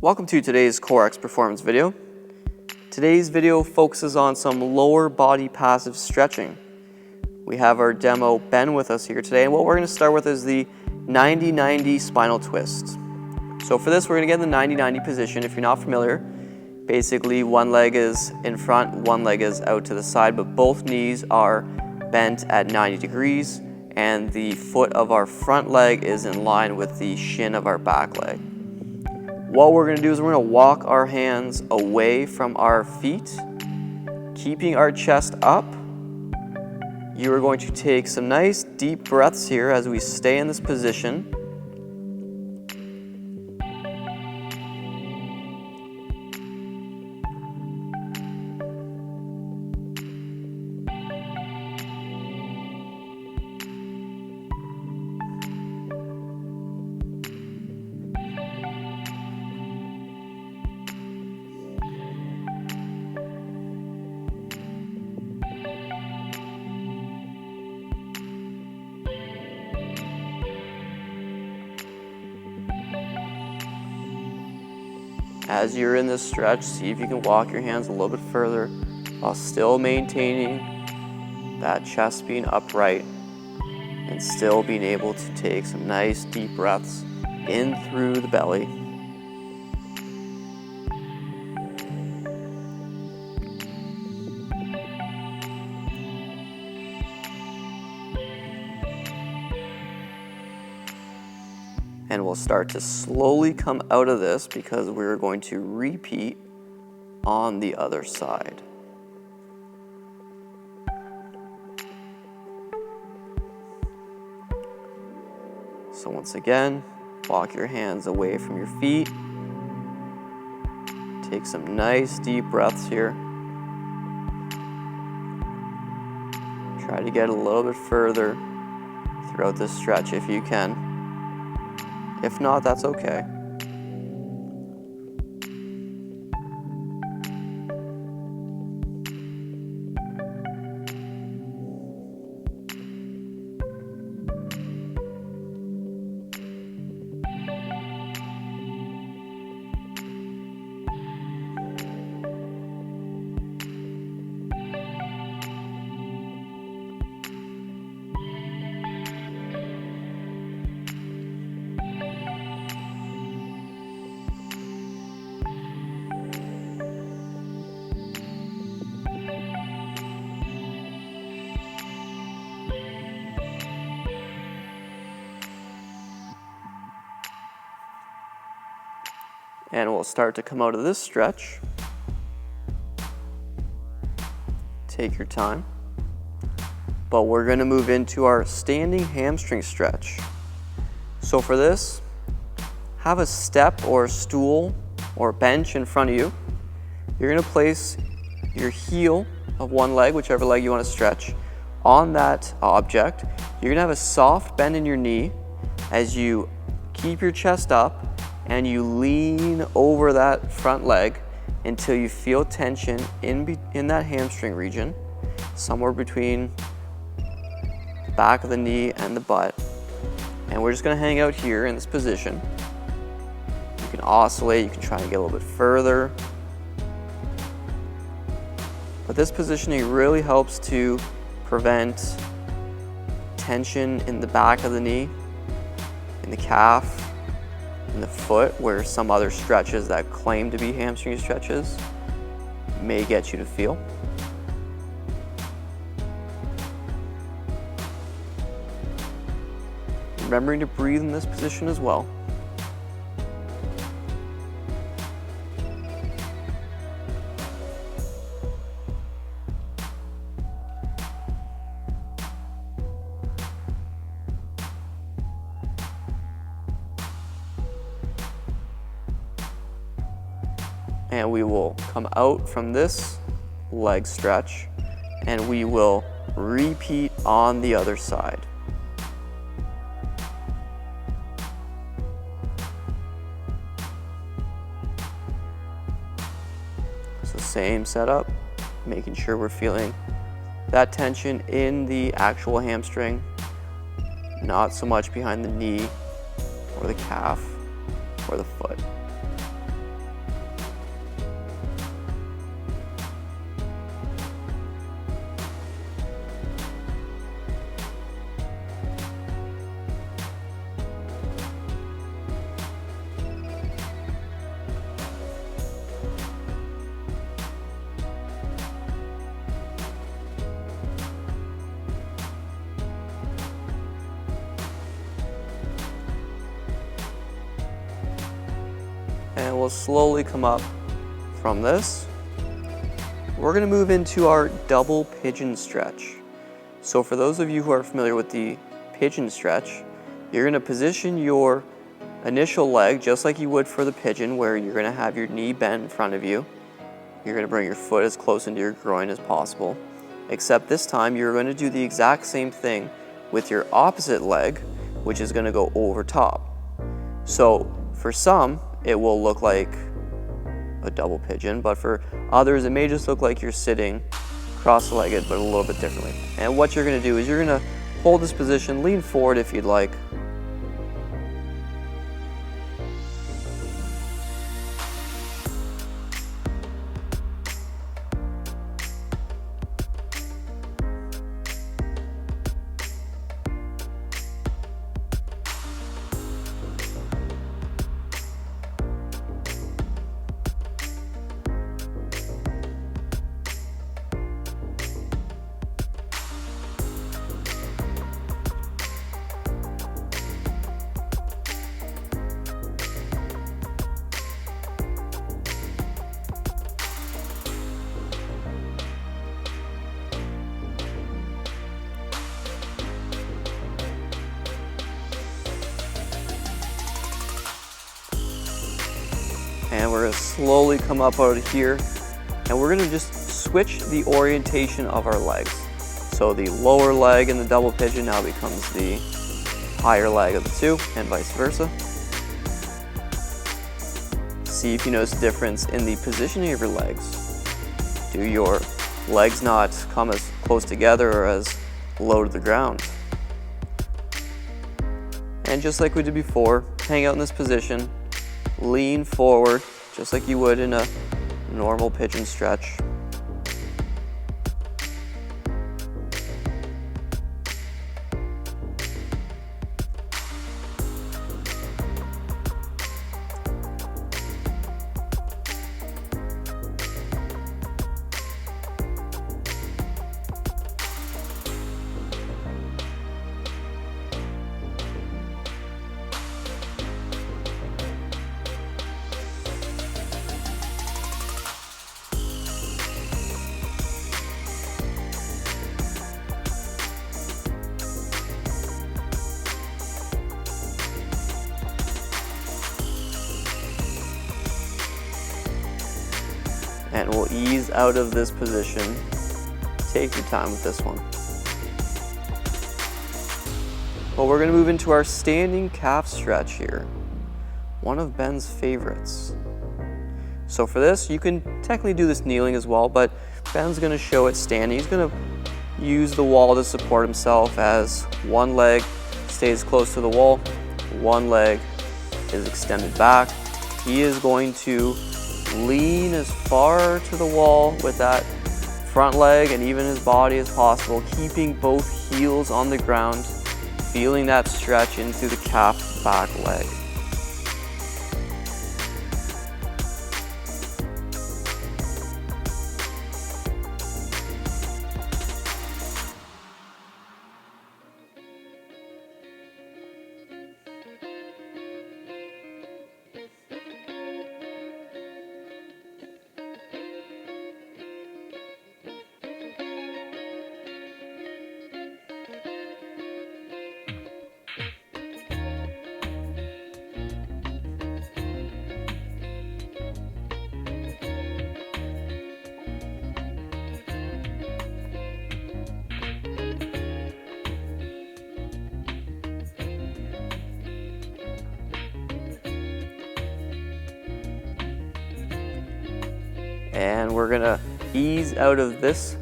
Welcome to today's CoreX performance video. Today's video focuses on some lower body passive stretching. We have our demo Ben with us here today, and what we're going to start with is the 90-90 spinal twist. So for this, we're going to get in the 90-90 position. If you're not familiar, basically one leg is in front, one leg is out to the side, but both knees are bent at 90 degrees, and the foot of our front leg is in line with the shin of our back leg. What we're going to do is we're going to walk our hands away from our feet, keeping our chest up. You are going to take some nice deep breaths here as we stay in this position. As you're in this stretch, see if you can walk your hands a little bit further while still maintaining that chest being upright and still being able to take some nice deep breaths in through the belly. And we'll start to slowly come out of this because we're going to repeat on the other side. So once again, walk your hands away from your feet. Take some nice deep breaths here. Try to get a little bit further throughout this stretch if you can. If not, that's okay. And we'll start to come out of this stretch. Take your time. But we're going to move into our standing hamstring stretch. So for this, have a step or a stool or a bench in front of you. You're going to place your heel of one leg, whichever leg you want to stretch, on that object. You're going to have a soft bend in your knee as you keep your chest up and you lean over that front leg until you feel tension in that hamstring region, somewhere between the back of the knee and the butt. And we're just gonna hang out here in this position. You can oscillate, you can try to get a little bit further. But this positioning really helps to prevent tension in the back of the knee, in the calf, in the foot, where some other stretches that claim to be hamstring stretches may get you to feel. Remembering to breathe in this position as well. And we will come out from this leg stretch and we will repeat on the other side. So same setup, making sure we're feeling that tension in the actual hamstring, not so much behind the knee or the calf or the foot. And we'll slowly come up from this. We're going to move into our double pigeon stretch. So for those of you who are familiar with the pigeon stretch, you're going to position your initial leg just like you would for the pigeon, where you're going to have your knee bent in front of you. You're going to bring your foot as close into your groin as possible, except this time you're going to do the exact same thing with your opposite leg, which is going to go over top. So for some, it will look like a double pigeon, but for others, it may just look like you're sitting cross-legged, but a little bit differently. And what you're going to do is you're going to hold this position, lean forward if you'd like. And we're going to slowly come up out of here, and we're going to just switch the orientation of our legs. So the lower leg in the double pigeon now becomes the higher leg of the two, and vice versa. See if you notice a difference in the positioning of your legs. Do your legs not come as close together or as low to the ground? And just like we did before, hang out in this position. Lean forward, just like you would in a normal pigeon stretch. And we'll ease out of this position. Take your time with this one. Well, we're going to move into our standing calf stretch here. One of Ben's favorites. So for this, you can technically do this kneeling as well, but Ben's going to show it standing. He's going to use the wall to support himself as one leg stays close to the wall, one leg is extended back. He is going to lean as far to the wall with that front leg and even his body as possible, keeping both heels on the ground, feeling that stretch in through the calf back leg. And we're gonna ease out of this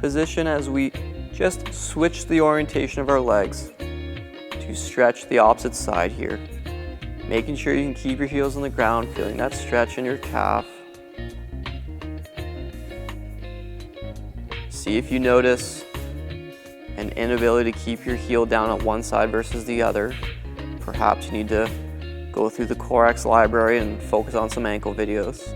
position as we just switch the orientation of our legs to stretch the opposite side here. Making sure you can keep your heels on the ground, feeling that stretch in your calf. See if you notice an inability to keep your heel down on one side versus the other. Perhaps you need to go through the CoreX library and focus on some ankle videos.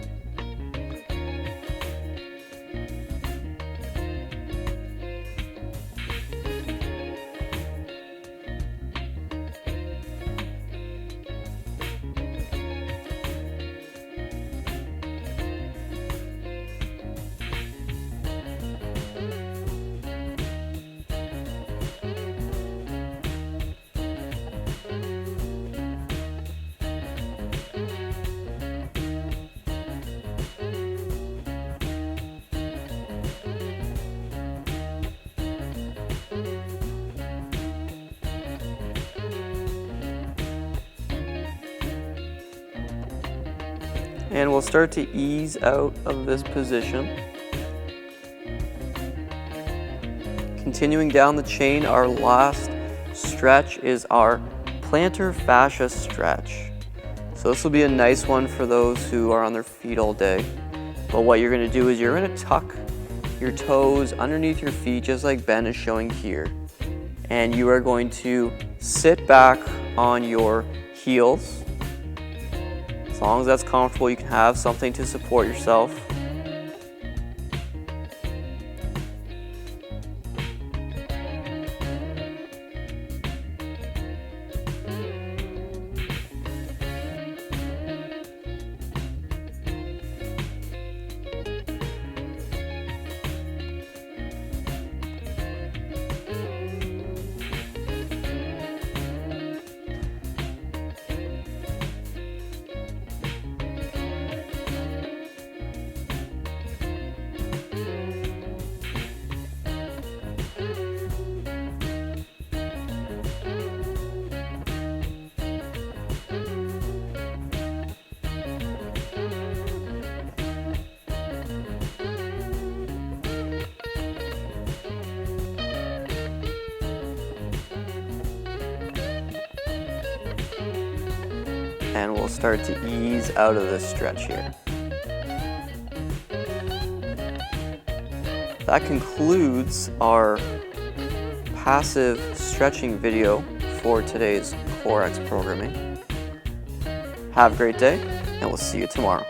And we'll start to ease out of this position. Continuing down the chain, our last stretch is our plantar fascia stretch. So this will be a nice one for those who are on their feet all day. But what you're going to do is you're going to tuck your toes underneath your feet, just like Ben is showing here. And you are going to sit back on your heels. As long as that's comfortable, you can have something to support yourself. And we'll start to ease out of this stretch here. That concludes our passive stretching video for today's Core X programming. Have a great day, and we'll see you tomorrow.